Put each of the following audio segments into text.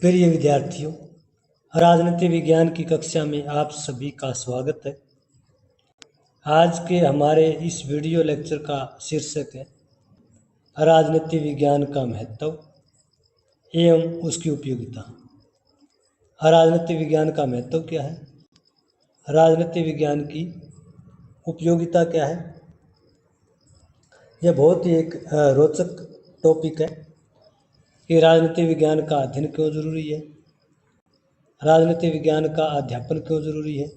प्रिय विद्यार्थियों, राजनीति विज्ञान की कक्षा में आप सभी का स्वागत है। आज के हमारे इस वीडियो लेक्चर का शीर्षक है राजनीति विज्ञान का महत्व एवं उसकी उपयोगिता। राजनीति विज्ञान का महत्व क्या है, राजनीति विज्ञान की उपयोगिता क्या है। यह बहुत ही एक रोचक टॉपिक है कि राजनीति विज्ञान का अध्ययन क्यों जरूरी है, राजनीति विज्ञान का अध्यापन क्यों जरूरी है।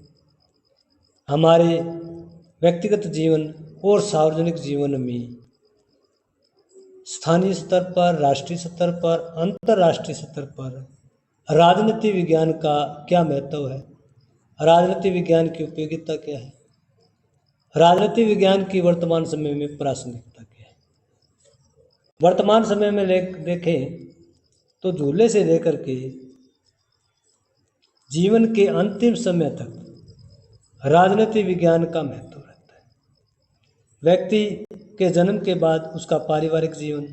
हमारे व्यक्तिगत जीवन और सार्वजनिक जीवन में स्थानीय स्तर पर, राष्ट्रीय स्तर पर, अंतर्राष्ट्रीय स्तर पर राजनीति विज्ञान का क्या महत्व है, राजनीति विज्ञान की उपयोगिता क्या है, राजनीति विज्ञान की वर्तमान समय में प्रासंगिकता क्या है। वर्तमान समय में देखें तो झूले से लेकर के जीवन के अंतिम समय तक राजनीति विज्ञान का महत्व रहता है। व्यक्ति के जन्म के बाद उसका पारिवारिक जीवन,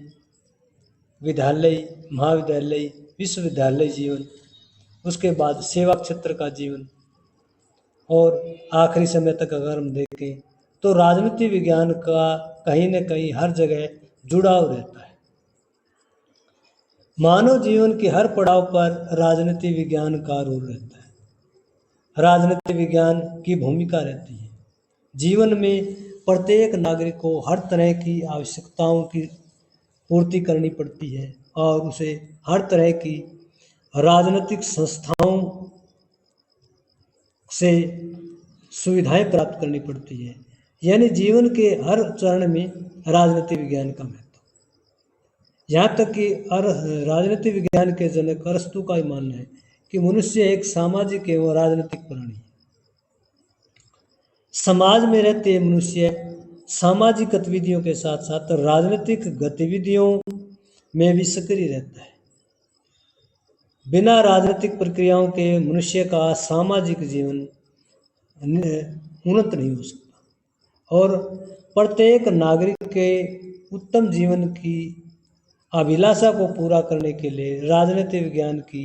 विद्यालय, महाविद्यालय, विश्वविद्यालय जीवन, उसके बाद सेवा क्षेत्र का जीवन और आखिरी समय तक अगर हम देखें तो राजनीति विज्ञान का कहीं न कहीं हर जगह जुड़ाव रहता है। मानव जीवन के हर पड़ाव पर राजनीति विज्ञान का रोल रहता है। राजनीति विज्ञान की भूमिका रहती है। जीवन में प्रत्येक नागरिक को हर तरह की आवश्यकताओं की पूर्ति करनी पड़ती है और उसे हर तरह की राजनीतिक संस्थाओं से सुविधाएं प्राप्त करनी पड़ती है। यानी जीवन के हर चरण में राजनीति विज्ञान का महत्व। यहाँ तक कि राजनीति विज्ञान के जनक अरस्तु का मानना है कि मनुष्य एक सामाजिक एवं राजनीतिक प्राणी है। समाज में रहते मनुष्य सामाजिक गतिविधियों के साथ साथ राजनीतिक गतिविधियों में भी सक्रिय रहता है। बिना राजनीतिक प्रक्रियाओं के मनुष्य का सामाजिक जीवन उन्नत नहीं हो सकता और प्रत्येक नागरिक के उत्तम जीवन की अभिलाषा को पूरा करने के लिए राजनीति विज्ञान की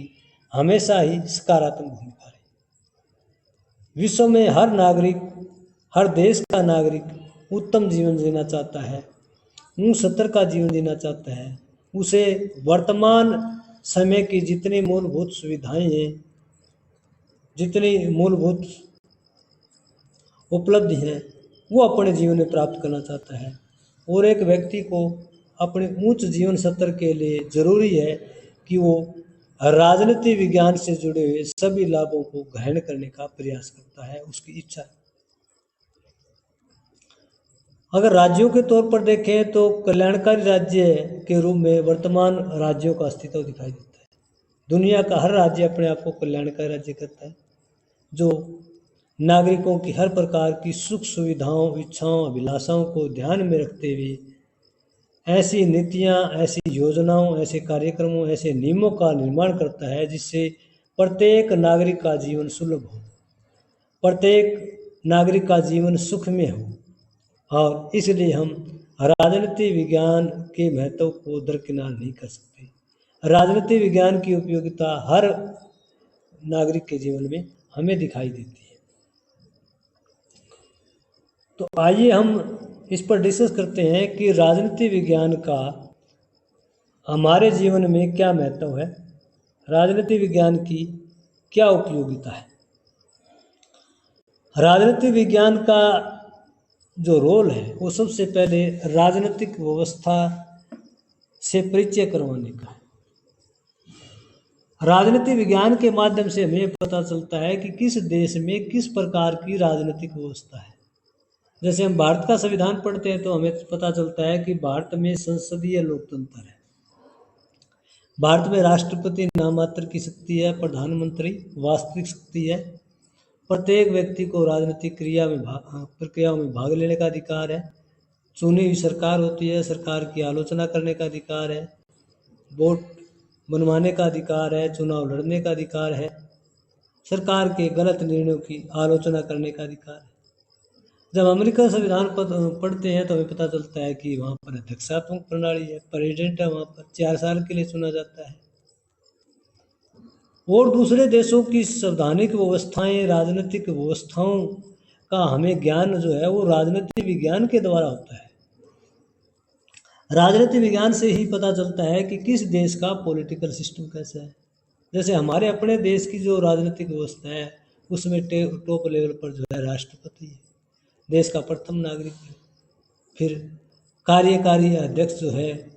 हमेशा ही सकारात्मक भूमिका रही। विश्व में हर नागरिक, हर देश का नागरिक उत्तम जीवन जीना चाहता है, उच्च स्तर का जीवन जीना चाहता है। उसे वर्तमान समय की जितनी मूलभूत सुविधाएं हैं, जितनी मूलभूत उपलब्धि हैं, वो अपने जीवन में प्राप्त करना चाहता है। और एक व्यक्ति को अपने उच्च जीवन स्तर के लिए जरूरी है कि वो राजनीति विज्ञान से जुड़े हुए सभी लाभों को ग्रहण करने का प्रयास करता है, उसकी इच्छा है। अगर राज्यों के तौर पर देखें तो कल्याणकारी राज्य के रूप में वर्तमान राज्यों का अस्तित्व दिखाई देता है। दुनिया का हर राज्य अपने आप को कल्याणकारी राज्य कहता है, जो नागरिकों की हर प्रकार की सुख सुविधाओं, इच्छाओं, अभिलाषाओं को ध्यान में रखते हुए ऐसी नीतियां, ऐसी योजनाओं, ऐसे कार्यक्रमों, ऐसे नियमों का निर्माण करता है जिससे प्रत्येक नागरिक का जीवन सुलभ हो, प्रत्येक नागरिक का जीवन सुख में हो। और इसलिए हम राजनीति विज्ञान के महत्व को दरकिनार नहीं कर सकते। राजनीति विज्ञान की उपयोगिता हर नागरिक के जीवन में हमें दिखाई देती है। तो आइए हम इस पर डिस्कस करते हैं कि राजनीति विज्ञान का हमारे जीवन में क्या महत्व है, राजनीति विज्ञान की क्या उपयोगिता है। राजनीति विज्ञान का जो रोल है वो सबसे पहले राजनीतिक व्यवस्था से परिचय करवाने का है। राजनीति विज्ञान के माध्यम से हमें पता चलता है कि किस देश में किस प्रकार की राजनीतिक व्यवस्था है। जैसे हम भारत का संविधान पढ़ते हैं तो हमें पता चलता है कि भारत में संसदीय लोकतंत्र है। भारत में राष्ट्रपति नाम मात्र की शक्ति है, प्रधानमंत्री वास्तविक शक्ति है। प्रत्येक व्यक्ति को राजनीतिक प्रक्रियाओं में भाग लेने का अधिकार है। चुनी हुई सरकार होती है, सरकार की आलोचना करने का अधिकार है, वोट बनवाने का अधिकार है, चुनाव लड़ने का अधिकार है, सरकार के गलत निर्णयों की आलोचना करने का अधिकार है। जब अमेरिका संविधान पढ़ते हैं तो हमें पता चलता है कि वहाँ पर अध्यक्षात्मक प्रणाली है, प्रेसिडेंट है, वहाँ पर 4 साल के लिए चुना जाता है। और दूसरे देशों की संवैधानिक व्यवस्थाएं, राजनीतिक व्यवस्थाओं का हमें ज्ञान जो है वो राजनीति विज्ञान के द्वारा होता है। राजनीति विज्ञान से ही पता चलता है कि किस देश का पॉलिटिकल सिस्टम कैसा है। जैसे हमारे अपने देश की जो राजनीतिक व्यवस्था है उसमें टॉप लेवल पर जो है राष्ट्रपति है, देश का प्रथम नागरिक है। फिर कार्यकारी अध्यक्ष जो है,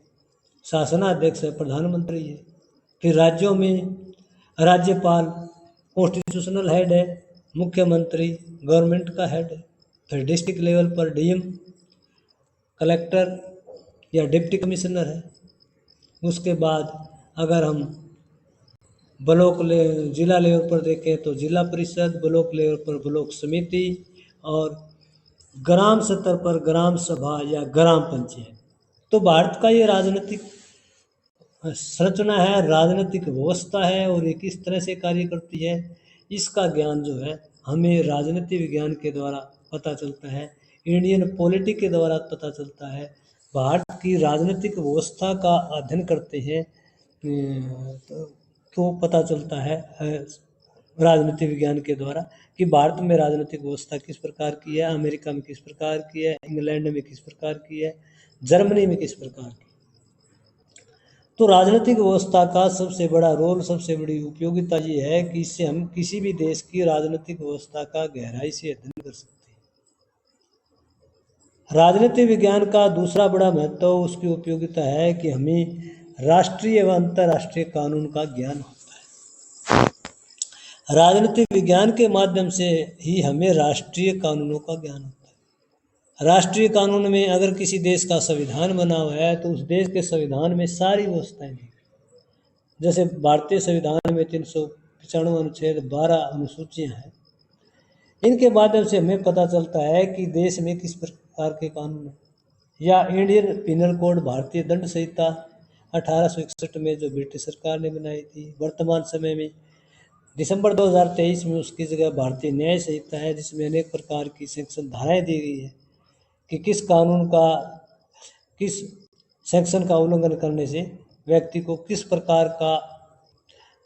शासनाध्यक्ष है, प्रधानमंत्री है। फिर राज्यों में राज्यपाल कॉन्स्टिट्यूशनल हेड है, मुख्यमंत्री गवर्नमेंट का हेड है। फिर डिस्ट्रिक्ट लेवल पर डीएम, कलेक्टर या डिप्टी कमिश्नर है। उसके बाद अगर हम जिला लेवल पर देखें तो जिला परिषद, ब्लॉक लेवल पर ब्लॉक समिति और ग्राम स्तर पर ग्राम सभा या ग्राम पंचायत। तो भारत का ये राजनीतिक संरचना है, राजनीतिक व्यवस्था है और ये किस तरह से कार्य करती है, इसका ज्ञान जो है हमें राजनीति विज्ञान के द्वारा पता चलता है, इंडियन पॉलिटी के द्वारा पता चलता है। भारत की राजनीतिक व्यवस्था का अध्ययन करते हैं तो पता चलता है राजनीति विज्ञान के द्वारा कि भारत में राजनीतिक व्यवस्था किस प्रकार की है, अमेरिका में किस प्रकार की है, इंग्लैंड में किस प्रकार की है, जर्मनी में किस प्रकार की। तो राजनीतिक व्यवस्था का सबसे बड़ा रोल, सबसे बड़ी उपयोगिता ये है कि इससे हम किसी भी देश की राजनीतिक व्यवस्था का गहराई से अध्ययन कर सकते हैं। राजनीति विज्ञान का दूसरा बड़ा महत्व, उसकी उपयोगिता है कि हमें राष्ट्रीय एवं अंतर्राष्ट्रीय कानून का ज्ञान होता है। राजनीति विज्ञान के माध्यम से ही हमें राष्ट्रीय कानूनों का ज्ञान होता है। राष्ट्रीय कानून में अगर किसी देश का संविधान बना हुआ है तो उस देश के संविधान में सारी व्यवस्थाएं दी। जैसे भारतीय संविधान में 395 अनुच्छेद, 12 अनुसूचियां हैं। इनके माध्यम से हमें पता चलता है कि देश में किस प्रकार के कानून हैं। या इंडियन पिनल कोड, भारतीय दंड संहिता 1861 में जो ब्रिटिश सरकार ने बनाई थी, वर्तमान समय में दिसंबर 2023 में उसकी जगह भारतीय न्याय संहिता है, जिसमें अनेक प्रकार की सेक्शन धाराएं दी गई है कि किस कानून का, किस सेक्शन का उल्लंघन करने से व्यक्ति को किस प्रकार का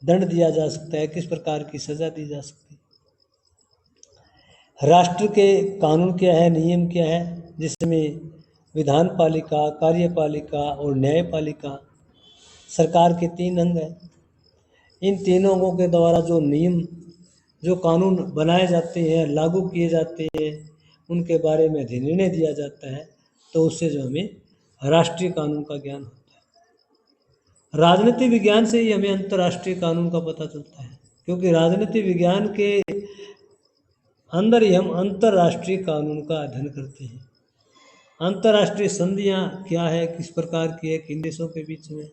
दंड दिया जा सकता है, किस प्रकार की सजा दी जा सकती है। राष्ट्र के कानून क्या है, नियम क्या है, जिसमें विधान पालिका, कार्यपालिका और न्यायपालिका सरकार के 3 अंग हैं। इन तीनों अंगों के द्वारा जो नियम, जो कानून बनाए जाते हैं, लागू किए जाते हैं, उनके बारे में निर्णय दिया जाता है, तो उससे जो हमें राष्ट्रीय कानून का ज्ञान होता है। राजनीति विज्ञान से ही हमें अंतर्राष्ट्रीय कानून का पता चलता है, क्योंकि राजनीति विज्ञान के अंदर ही हम अंतर्राष्ट्रीय कानून का अध्ययन करते हैं। अंतर्राष्ट्रीय संधियां क्या है, किस प्रकार की है, किन देशों के बीच में,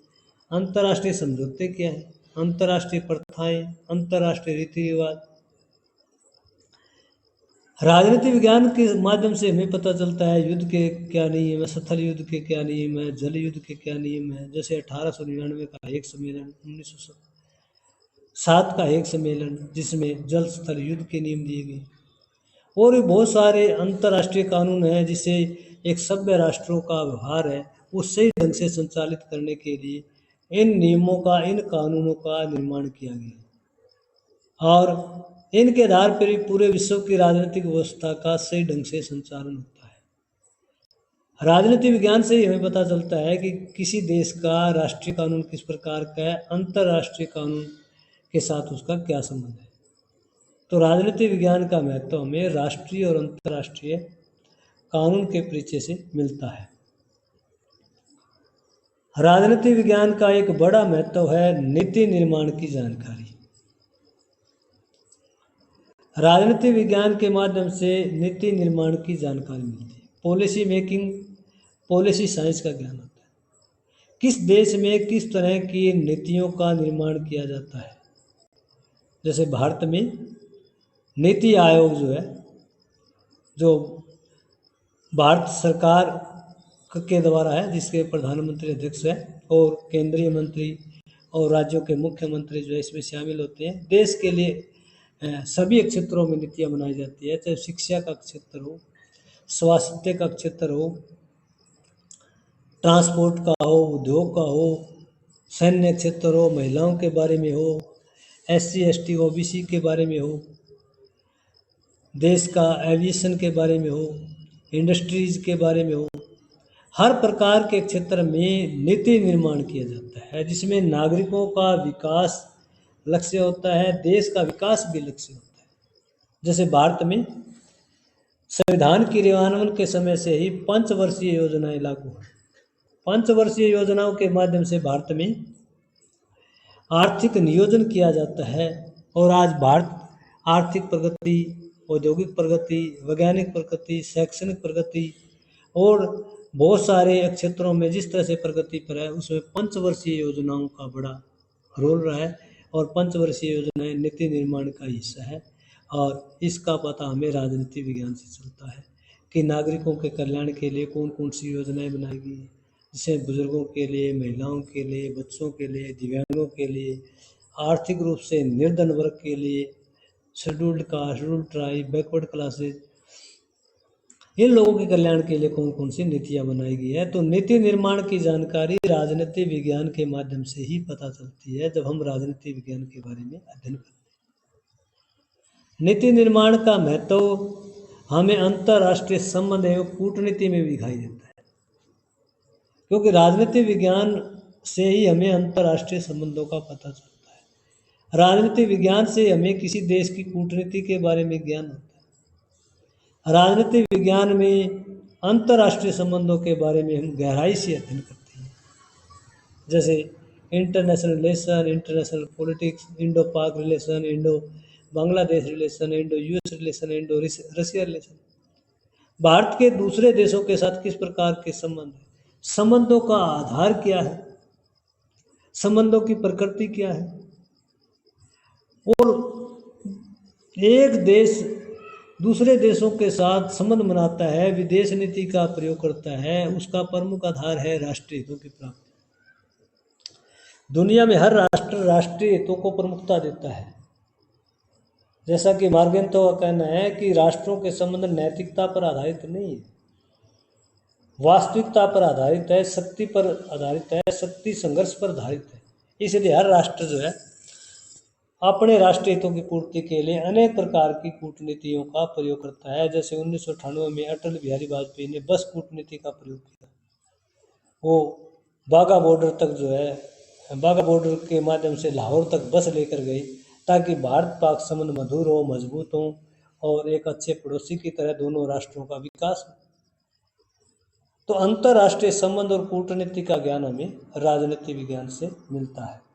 अंतर्राष्ट्रीय समझौते क्या है, अंतर्राष्ट्रीय प्रथाएं, अंतर्राष्ट्रीय रीति रिवाज। राजनीति विज्ञान के माध्यम से हमें पता चलता है युद्ध के क्या नियम है, स्थल युद्ध के क्या नियम है, जल युद्ध के क्या नियम है। जैसे 1899 का एक सम्मेलन, 1907 का एक सम्मेलन, जिसमें जल स्थल युद्ध के नियम दिए गए। और भी बहुत सारे अंतर्राष्ट्रीय कानून हैं जिसे एक सभ्य राष्ट्रों का व्यवहार है वो सही ढंग से संचालित करने के लिए इन नियमों का, इन कानूनों का निर्माण किया गया और इनके आधार पर ही पूरे विश्व की राजनीतिक व्यवस्था का सही ढंग से संचालन होता है। राजनीति विज्ञान से ही हमें पता चलता है कि किसी देश का राष्ट्रीय कानून किस प्रकार का है, अंतर्राष्ट्रीय कानून के साथ उसका क्या संबंध है। तो राजनीति विज्ञान का महत्व हमें राष्ट्रीय और अंतर्राष्ट्रीय कानून के परिचय से मिलता है। राजनीति विज्ञान का एक बड़ा महत्व है नीति निर्माण की जानकारी। राजनीति विज्ञान के माध्यम से नीति निर्माण की जानकारी मिलती है। पॉलिसी मेकिंग, पॉलिसी साइंस का ज्ञान होता है। किस देश में किस तरह की नीतियों का निर्माण किया जाता है। जैसे भारत में नीति आयोग जो है, जो भारत सरकार के द्वारा है, जिसके प्रधानमंत्री अध्यक्ष है और केंद्रीय मंत्री और राज्यों के मुख्यमंत्री जो है इसमें शामिल होते हैं। देश के लिए सभी क्षेत्रों में नीतियाँ बनाई जाती है, चाहे शिक्षा का क्षेत्र हो, स्वास्थ्य का क्षेत्र हो, ट्रांसपोर्ट का हो, उद्योग का हो, सैन्य क्षेत्र हो, महिलाओं के बारे में हो, SC ST OBC के बारे में हो, देश का एविएशन के बारे में हो, इंडस्ट्रीज के बारे में हो, हर प्रकार के क्षेत्र में नीति निर्माण किया जाता है जिसमें नागरिकों का विकास लक्ष्य होता है, देश का विकास भी लक्ष्य होता है। जैसे भारत में संविधान क्रियान्वयन के समय से ही पंचवर्षीय योजनाएं लागू हैं। पंचवर्षीय योजनाओं के माध्यम से भारत में आर्थिक नियोजन किया जाता है और आज भारत आर्थिक प्रगति, औद्योगिक प्रगति, वैज्ञानिक प्रगति, शैक्षणिक प्रगति और बहुत सारे क्षेत्रों में जिस तरह से प्रगति पर है उसमें पंचवर्षीय योजनाओं का बड़ा रोल रहा है और पंचवर्षीय योजनाएं नीति निर्माण का हिस्सा है। और इसका पता हमें राजनीति विज्ञान से चलता है कि नागरिकों के कल्याण के लिए कौन कौन सी योजनाएं बनाई गई हैं, जैसे बुजुर्गों के लिए, महिलाओं के लिए, बच्चों के लिए, दिव्यांगों के लिए, आर्थिक रूप से निर्धन वर्ग के लिए, scheduled caste, scheduled tribe, backward classes, इन लोगों के कल्याण के लिए कौन कौन सी नीतियां बनाई गई है। तो नीति निर्माण की जानकारी राजनीति विज्ञान के माध्यम से ही पता चलती है जब हम राजनीति विज्ञान के बारे में अध्ययन करते हैं। नीति निर्माण का महत्व हमें अंतर्राष्ट्रीय संबंध एवं कूटनीति में भी दिखाई देता है, क्योंकि राजनीति विज्ञान से ही हमें अंतर्राष्ट्रीय संबंधों का पता चलता है। राजनीति विज्ञान से हमें किसी देश की कूटनीति के बारे में ज्ञान होता है। राजनीति विज्ञान में अंतर्राष्ट्रीय संबंधों के बारे में हम गहराई से अध्ययन करते हैं, जैसे international relation, international politics, Indo Pak relation, Indo Bangladesh relation, Indo US relation, Indo Russia relation. Bharat के दूसरे देशों के साथ किस प्रकार के संबंध है, संबंधों का आधार क्या है, संबंधों की प्रकृति क्या है, और एक देश दूसरे देशों के साथ संबंध बनाता है, विदेश नीति का प्रयोग करता है, उसका प्रमुख आधार है राष्ट्रीय हितों की प्राप्ति। दुनिया में हर राष्ट्र राष्ट्रीय हितों को प्रमुखता देता है। जैसा कि मार्गेंतो का कहना है कि राष्ट्रों के संबंध नैतिकता पर आधारित नहीं है, वास्तविकता पर आधारित है, शक्ति पर आधारित है, शक्ति संघर्ष पर आधारित है। इसलिए हर राष्ट्र जो है अपने राष्ट्रीय हितों की पूर्ति के लिए अनेक प्रकार की कूटनीतियों का प्रयोग करता है। जैसे 1998 में अटल बिहारी वाजपेयी ने बस कूटनीति का प्रयोग किया। वो बाघा बॉर्डर तक जो है, बाघा बॉर्डर के माध्यम से लाहौर तक बस लेकर गई ताकि भारत पाक संबंध मधुर हो, मजबूत हो और एक अच्छे पड़ोसी की तरह दोनों राष्ट्रों का विकास हो। तो अंतर्राष्ट्रीय संबंध और कूटनीति का ज्ञान हमें राजनीति विज्ञान से मिलता है।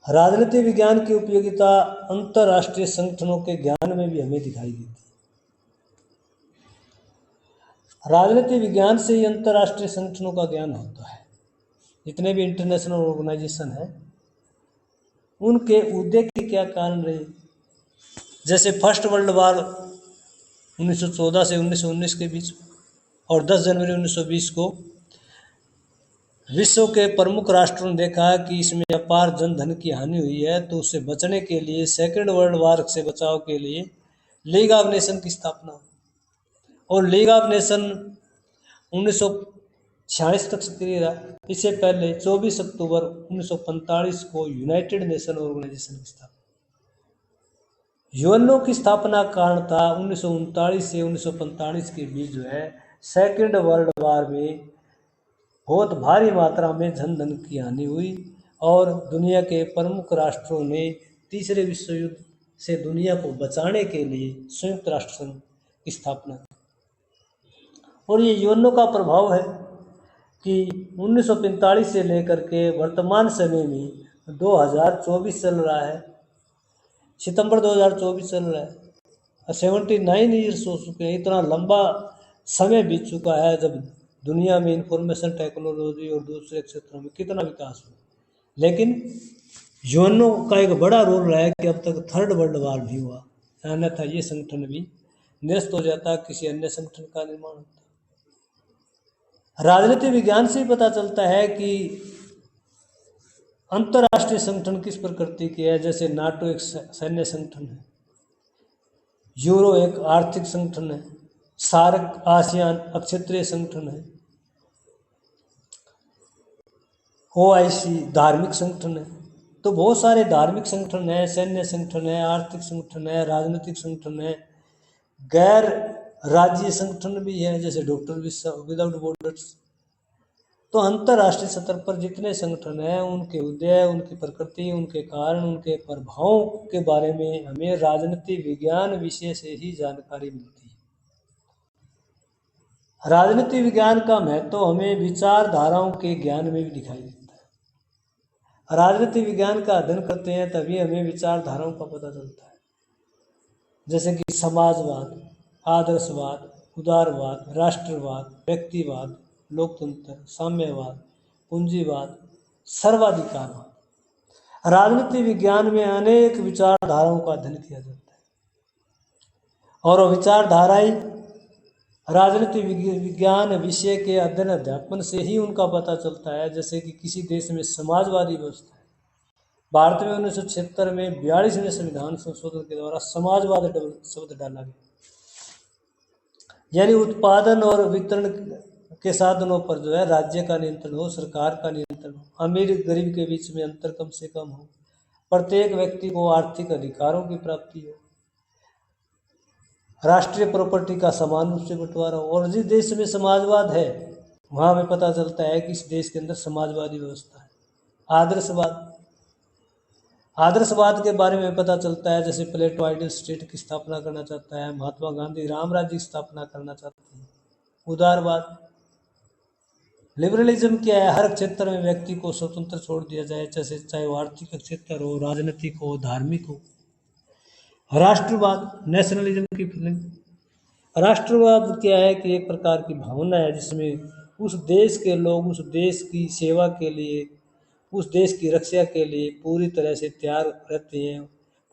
राजनीति विज्ञान की उपयोगिता अंतर्राष्ट्रीय संगठनों के ज्ञान में भी हमें दिखाई देती है। राजनीति विज्ञान से ही अंतर्राष्ट्रीय संगठनों का ज्ञान होता है। जितने भी इंटरनेशनल ऑर्गेनाइजेशन है उनके उद्देश्य क्या कारण रहे। जैसे फर्स्ट वर्ल्ड वार 1914 से 1919 के बीच और 10 जनवरी 1920 को विश्व के प्रमुख राष्ट्रों ने देखा कि इसमें अपार जनधन की हानि हुई है, तो उससे बचने के लिए सेकेंड वर्ल्ड वार से बचाव के लिए लीग ऑफ नेशन की स्थापना हुई और लीग ऑफ नेशन 1946 तक सक्रिय रहा। इससे पहले 24 अक्टूबर 1945 को यूनाइटेड नेशन ऑर्गेनाइजेशन की स्थापना। यूएनओ की स्थापना कारण था 1939 से 1945 के बीच जो है सेकेंड वर्ल्ड वार में बहुत भारी मात्रा में जनधन की हानि हुई और दुनिया के प्रमुख राष्ट्रों ने तीसरे विश्व युद्ध से दुनिया को बचाने के लिए संयुक्त राष्ट्र संघ की स्थापना की। और ये यूएनओ का प्रभाव है कि 1945 से लेकर के वर्तमान समय में 2024 चल रहा है, सितंबर 2024 चल रहा है, 79 ईयर्स हो चुके हैं। इतना लंबा समय बीत चुका है जब दुनिया में इंफॉर्मेशन टेक्नोलॉजी और दूसरे क्षेत्रों में कितना विकास हुआ, लेकिन यूएनओ का एक बड़ा रोल रहा है कि अब तक थर्ड वर्ल्ड वार नहीं हुआ, अन्यथा ये संगठन भी निरस्त हो जाता, किसी अन्य संगठन का निर्माण होता। राजनीति विज्ञान से पता चलता है कि अंतर्राष्ट्रीय संगठन किस प्रकृति के है। जैसे नाटो एक सैन्य संगठन है, यूरो एक आर्थिक संगठन है, सार्क आसियान अक्षेत्रीय संगठन है, ओआईसी धार्मिक संगठन है, तो बहुत सारे धार्मिक संगठन है, सैन्य संगठन है, आर्थिक संगठन है, राजनीतिक संगठन है, गैर राज्य संगठन भी है, जैसे डॉक्टर विदाउट बॉर्डर्स। तो अंतर्राष्ट्रीय स्तर पर जितने संगठन हैं, उनके उदय, उनकी प्रकृति, उनके कारण, उनके प्रभावों के बारे में हमें राजनीति विज्ञान विषय से ही जानकारी मिलती है। राजनीति विज्ञान का महत्व हमें विचारधाराओं के ज्ञान में भी दिखाई देता है। राजनीति विज्ञान का अध्ययन करते हैं तभी हमें विचारधाराओं का पता चलता है, जैसे कि समाजवाद, आदर्शवाद, उदारवाद, राष्ट्रवाद, व्यक्तिवाद, लोकतंत्र, साम्यवाद, पूंजीवाद, सर्वाधिकारवाद। राजनीति विज्ञान में अनेक विचारधाराओं का अध्ययन किया जाता है और विचारधाराएं राजनीति विज्ञान विषय के अध्ययन अध्यापन से ही उनका पता चलता है। जैसे कि किसी देश में समाजवादी व्यवस्था है, भारत में 1976 में 42वें संविधान संशोधन के द्वारा समाजवाद शब्द डाला गया, यानी उत्पादन और वितरण के साधनों पर जो है राज्य का नियंत्रण हो, सरकार का नियंत्रण हो, अमीर गरीब के बीच में अंतर कम से कम हो, प्रत्येक व्यक्ति को आर्थिक अधिकारों की प्राप्ति हो, राष्ट्रीय प्रॉपर्टी का समान रूप से बंटवारा हो। और जिस देश में समाजवाद है वहाँ हमें पता चलता है कि इस देश के अंदर समाजवादी व्यवस्था है। आदर्शवाद के बारे में पता चलता है, जैसे प्लेटो आइडियल स्टेट की स्थापना करना चाहता है, महात्मा गांधी राम राज्य की स्थापना करना चाहते हैं। उदारवाद, लिबरलिज्म क्या है, हर क्षेत्र में व्यक्ति को स्वतंत्र छोड़ दिया जाए, जैसे चाहे वो आर्थिक क्षेत्र हो, राजनीतिक हो, धार्मिक हो। राष्ट्रवाद, नेशनलिज्म की फीलिंग। राष्ट्रवाद क्या है कि एक प्रकार की भावना है जिसमें उस देश के लोग उस देश की सेवा के लिए, उस देश की रक्षा के लिए पूरी तरह से तैयार रहते हैं,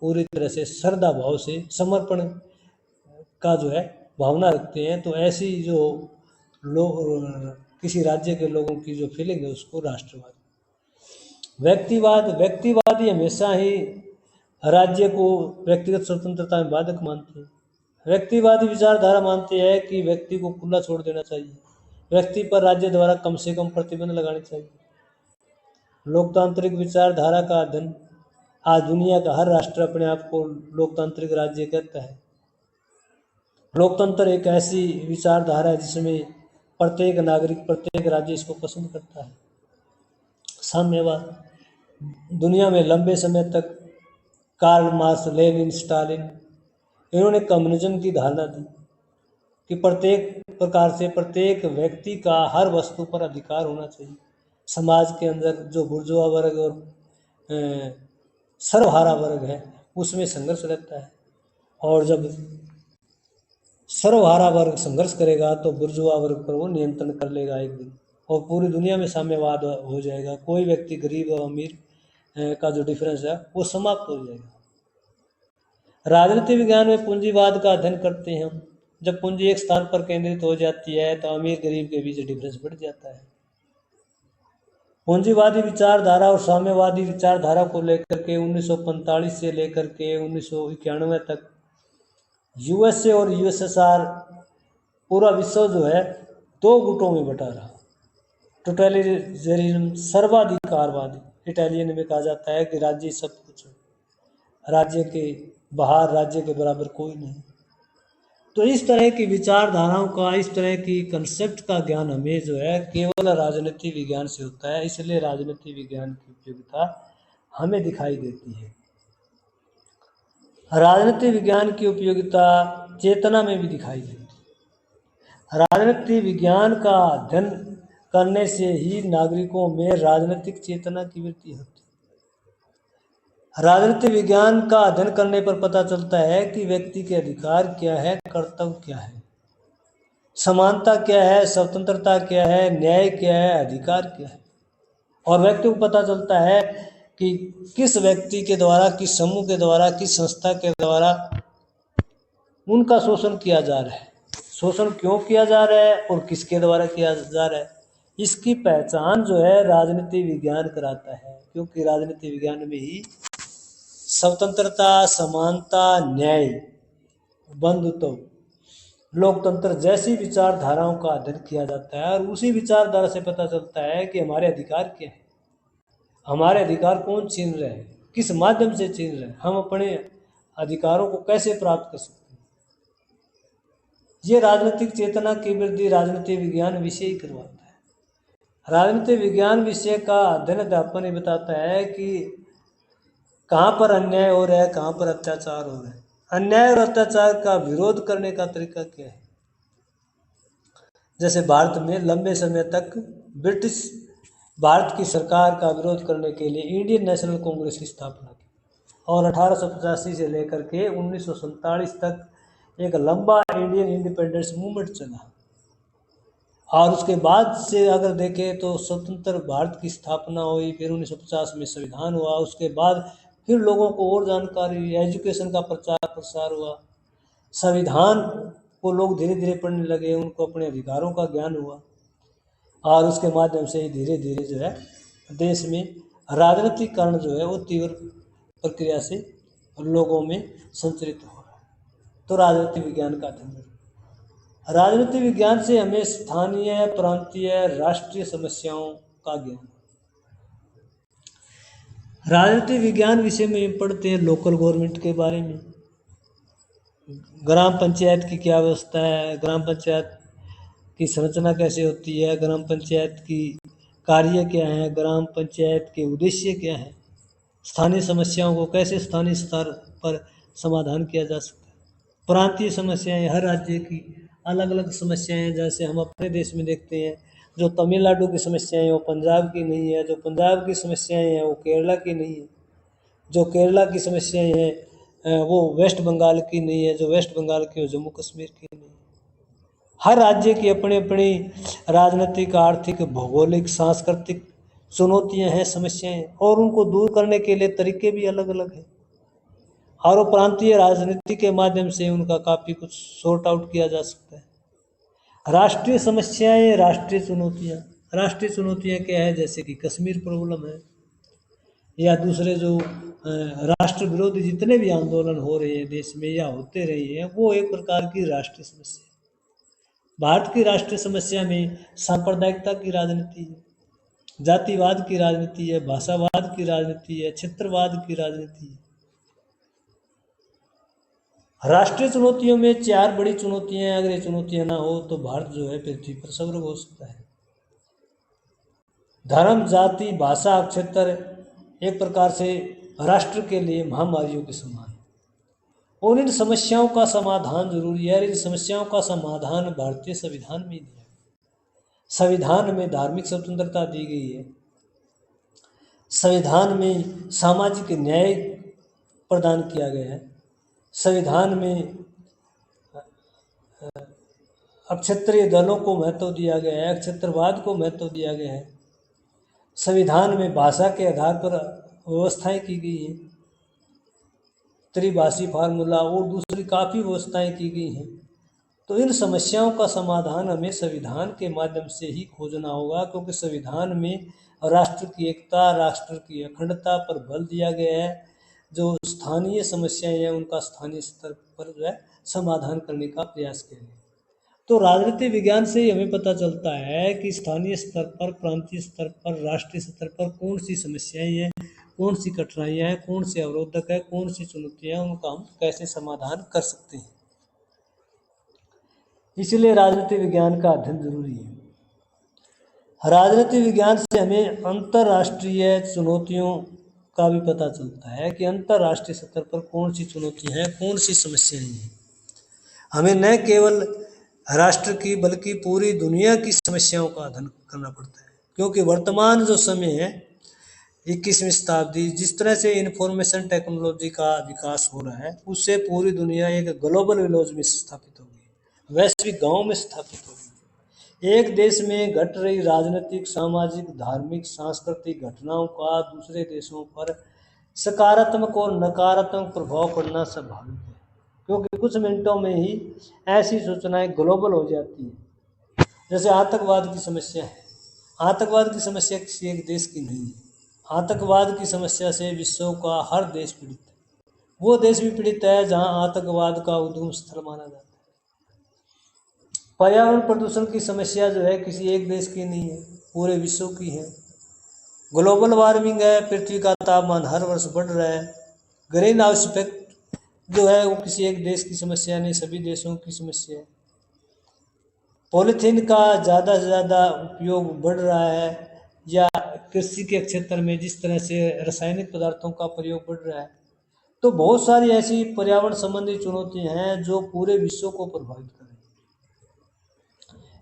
पूरी तरह से श्रद्धा भाव से समर्पण का जो है भावना रखते हैं। तो ऐसी जो लोग किसी राज्य के लोगों की जो फीलिंग है उसको राष्ट्रवाद। व्यक्तिवादी हमेशा ही राज्य को व्यक्तिगत स्वतंत्रता में बाधक मानते हैं। व्यक्तिवादी विचारधारा मानते हैं कि व्यक्ति को खुला छोड़ देना चाहिए, व्यक्ति पर राज्य द्वारा कम से कम प्रतिबंध लगाने चाहिए। लोकतांत्रिक विचारधारा का अध्ययन। आज दुनिया का हर राष्ट्र अपने आप को लोकतांत्रिक राज्य कहता है। लोकतंत्र एक ऐसी विचारधारा है जिसमें प्रत्येक नागरिक, प्रत्येक राज्य इसको पसंद करता है। साम्यवाद, दुनिया में लंबे समय तक कार्ल मार्क्स, लेनिन, स्टालिन, इन्होंने कम्युनिज्म की धारणा दी कि प्रत्येक प्रकार से प्रत्येक व्यक्ति का हर वस्तु पर अधिकार होना चाहिए। समाज के अंदर जो बुर्जुआ वर्ग और सर्वहारा वर्ग है उसमें संघर्ष रहता है, और जब सर्वहारा वर्ग संघर्ष करेगा तो बुर्जुआ वर्ग पर वो नियंत्रण कर लेगा एक दिन, और पूरी दुनिया में साम्यवाद हो जाएगा। कोई व्यक्ति गरीब और अमीर का जो डिफरेंस है वो समाप्त हो जाएगा। राजनीति विज्ञान में पूंजीवाद का अध्ययन करते हैं हम। जब पूंजी एक स्थान पर केंद्रित हो जाती है तो अमीर गरीब के बीच डिफरेंस बढ़ जाता है। पूंजीवादी विचारधारा और साम्यवादी विचारधारा को लेकर के 1945 से लेकर के 1991 तक यूएसए और यूएसएसआर पूरा विश्व जो है दो गुटों में बटा रहा। टोटलिटेरियनिज्म, सर्वाधिकारवादी, इटालियन में कहा जाता है कि राज्य सब कुछ है, राज्य के बाहर राज्य के बराबर कोई नहीं। तो इस तरह की विचारधाराओं का, इस तरह की कंसेप्ट का ज्ञान हमें जो है केवल राजनीति विज्ञान से होता है। इसलिए राजनीति विज्ञान की उपयोगिता हमें दिखाई देती है। राजनीति विज्ञान की उपयोगिता चेतना में भी दिखाई देती है। राजनीति विज्ञान का अध्ययन करने से ही नागरिकों में राजनीतिक चेतना की वृद्धि होती है। राजनीति विज्ञान का अध्ययन करने पर पता चलता है कि व्यक्ति के अधिकार क्या है, कर्तव्य क्या है, समानता क्या है, स्वतंत्रता क्या है, न्याय क्या है, अधिकार क्या है। और व्यक्ति को पता चलता है कि किस व्यक्ति के द्वारा, किस समूह के द्वारा, किस संस्था के द्वारा उनका शोषण किया जा रहा है, शोषण क्यों किया जा रहा है और किसके द्वारा किया जा रहा है। इसकी पहचान जो है राजनीति विज्ञान कराता है, क्योंकि राजनीति विज्ञान में ही स्वतंत्रता, समानता, न्याय, बंधुत्व, लोकतंत्र जैसी विचारधाराओं का अध्ययन किया जाता है। और उसी विचारधारा से पता चलता है कि हमारे अधिकार क्या है, हमारे अधिकार कौन छीन रहे हैं, किस माध्यम से छीन रहे हैं, हम अपने अधिकारों को कैसे प्राप्त कर सकते हैं। ये राजनीतिक चेतना की वृद्धि राजनीति विज्ञान विषय ही करवाता है। राजनीति विज्ञान विषय का अध्ययन अध्यापन ये बताता है कि कहाँ पर अन्याय हो रहा है, कहाँ पर अत्याचार हो रहा है, अन्याय और अत्याचार का विरोध करने का तरीका क्या है। जैसे भारत में लंबे समय तक ब्रिटिश भारत की सरकार का विरोध करने के लिए इंडियन नेशनल कांग्रेस की स्थापना की और 1885 से लेकर के 1947 तक एक लंबा इंडियन इंडिपेंडेंस मूवमेंट चला। और उसके बाद से अगर देखें तो स्वतंत्र भारत की स्थापना हुई, फिर 1950 में संविधान हुआ, उसके बाद फिर लोगों को और जानकारी, एजुकेशन का प्रचार प्रसार हुआ, संविधान को लोग धीरे धीरे पढ़ने लगे, उनको अपने अधिकारों का ज्ञान हुआ और उसके माध्यम से ही धीरे धीरे जो है देश में राजनीतिकरण जो है वो तीव्र प्रक्रिया से लोगों में संचरित हो रहा है। तो राजनीति विज्ञान का अध्ययन, राजनीति विज्ञान से हमें स्थानीय, प्रांतीय, राष्ट्रीय समस्याओं का ज्ञान। राजनीति विज्ञान विषय में पढ़ते हैं लोकल गवर्नमेंट के बारे में, ग्राम पंचायत की क्या व्यवस्था है, ग्राम पंचायत की संरचना कैसे होती है, ग्राम पंचायत की कार्य क्या है, ग्राम पंचायत के उद्देश्य क्या है, स्थानीय समस्याओं को कैसे स्थानीय स्तर पर समाधान किया जा सकता है। प्रांतीय समस्याएं, हर राज्य की अलग अलग समस्याएं, जैसे हम अपने देश में देखते हैं जो तमिलनाडु की समस्याएं वो पंजाब की नहीं है, जो पंजाब की समस्याएं हैं वो केरला की नहीं है, जो केरला की समस्याएं हैं वो वेस्ट बंगाल की नहीं है, जो वेस्ट बंगाल की वो जम्मू कश्मीर की नहीं है। हर राज्य की अपनी अपनी राजनीतिक, आर्थिक, भौगोलिक, सांस्कृतिक चुनौतियां हैं, समस्याएं, और उनको दूर करने के लिए तरीके भी अलग अलग हैं और वो प्रांतीय राजनीति के माध्यम से उनका काफ़ी कुछ सॉर्ट आउट किया जा सकता है। राष्ट्रीय समस्याएं, राष्ट्रीय चुनौतियां, राष्ट्रीय चुनौतियां क्या है, जैसे कि कश्मीर प्रॉब्लम है या दूसरे जो राष्ट्र विरोधी जितने भी आंदोलन हो रहे हैं देश में या होते रहे हैं, वो एक प्रकार की राष्ट्रीय समस्या है। भारत की राष्ट्रीय समस्या में सांप्रदायिकता की राजनीति है, जातिवाद की राजनीति है, भाषावाद की राजनीति है, क्षेत्रवाद की राजनीति है। राष्ट्रीय चुनौतियों में 4 बड़ी चुनौतियां हैं, अगर ये चुनौतियां ना हो तो भारत जो है पृथ्वी पर स्वर्ग हो सकता है। धर्म, जाति, भाषा, क्षेत्र एक प्रकार से राष्ट्र के लिए महामारियों के समान है और इन समस्याओं का समाधान जरूरी है। इन समस्याओं का समाधान भारतीय संविधान में दिया है। संविधान में धार्मिक स्वतंत्रता दी गई है, संविधान में सामाजिक न्याय प्रदान किया गया है, संविधान में अक्षत्रिय दलों को महत्व दिया गया है, क्षेत्रवाद को महत्व दिया गया है, संविधान में भाषा के आधार पर व्यवस्थाएं की गई हैं, त्रिभाषी फार्मूला और दूसरी काफ़ी व्यवस्थाएं की गई हैं। तो इन समस्याओं का समाधान हमें संविधान के माध्यम से ही खोजना होगा, क्योंकि संविधान में राष्ट्र की एकता, राष्ट्र की अखंडता पर बल दिया गया है। जो स्थानीय समस्याएं हैं उनका स्थानीय स्तर पर जो है समाधान करने का प्रयास किया गया। तो राजनीति विज्ञान से ही हमें पता चलता है कि स्थानीय स्तर पर, प्रांतीय स्तर पर, राष्ट्रीय स्तर पर कौन सी समस्याएं हैं, कौन सी कठिनाइयां हैं, कौन से अवरोधक है, कौन सी चुनौतियां हैं, उनका हम कैसे समाधान कर सकते हैं। इसलिए राजनीति विज्ञान का अध्ययन जरूरी है। राजनीति विज्ञान से हमें अंतर्राष्ट्रीय चुनौतियों का भी पता चलता है कि अंतर्राष्ट्रीय स्तर पर कौन सी चुनौतियां हैं, कौन सी समस्याएं हैं। हमें न केवल राष्ट्र की बल्कि पूरी दुनिया की समस्याओं का अध्ययन करना पड़ता है, क्योंकि वर्तमान जो समय है 21वीं शताब्दी, जिस तरह से इंफॉर्मेशन टेक्नोलॉजी का विकास हो रहा है, उससे पूरी दुनिया एक ग्लोबल विलेज में स्थापित होगी, वैश्विक गांव में स्थापित होगी। एक देश में घट रही राजनीतिक, सामाजिक, धार्मिक, सांस्कृतिक घटनाओं का दूसरे देशों पर सकारात्मक और नकारात्मक प्रभाव पड़ना स्वाभाविक है, क्योंकि कुछ मिनटों में ही ऐसी सूचनाएं ग्लोबल हो जाती हैं। जैसे आतंकवाद की समस्या है, आतंकवाद की समस्या किसी एक देश की नहीं है, आतंकवाद की समस्या से विश्व का हर देश पीड़ित है। वो देश भी पीड़ित है जहां आतंकवाद का उद्गम स्थल माना जाता है। पर्यावरण प्रदूषण की समस्या जो है किसी एक देश की नहीं है, पूरे विश्व की है। ग्लोबल वार्मिंग है, पृथ्वी का तापमान हर वर्ष बढ़ रहा है। ग्रीन हाउस इफेक्ट जो है वो किसी एक देश की समस्या नहीं, सभी देशों की समस्या है। पॉलीथीन का ज़्यादा से ज़्यादा उपयोग बढ़ रहा है, या कृषि के क्षेत्र में जिस तरह से रासायनिक पदार्थों का प्रयोग बढ़ रहा है, तो बहुत सारी ऐसी पर्यावरण संबंधी चुनौतियां हैं जो पूरे विश्व को प्रभावित कर रही हैं।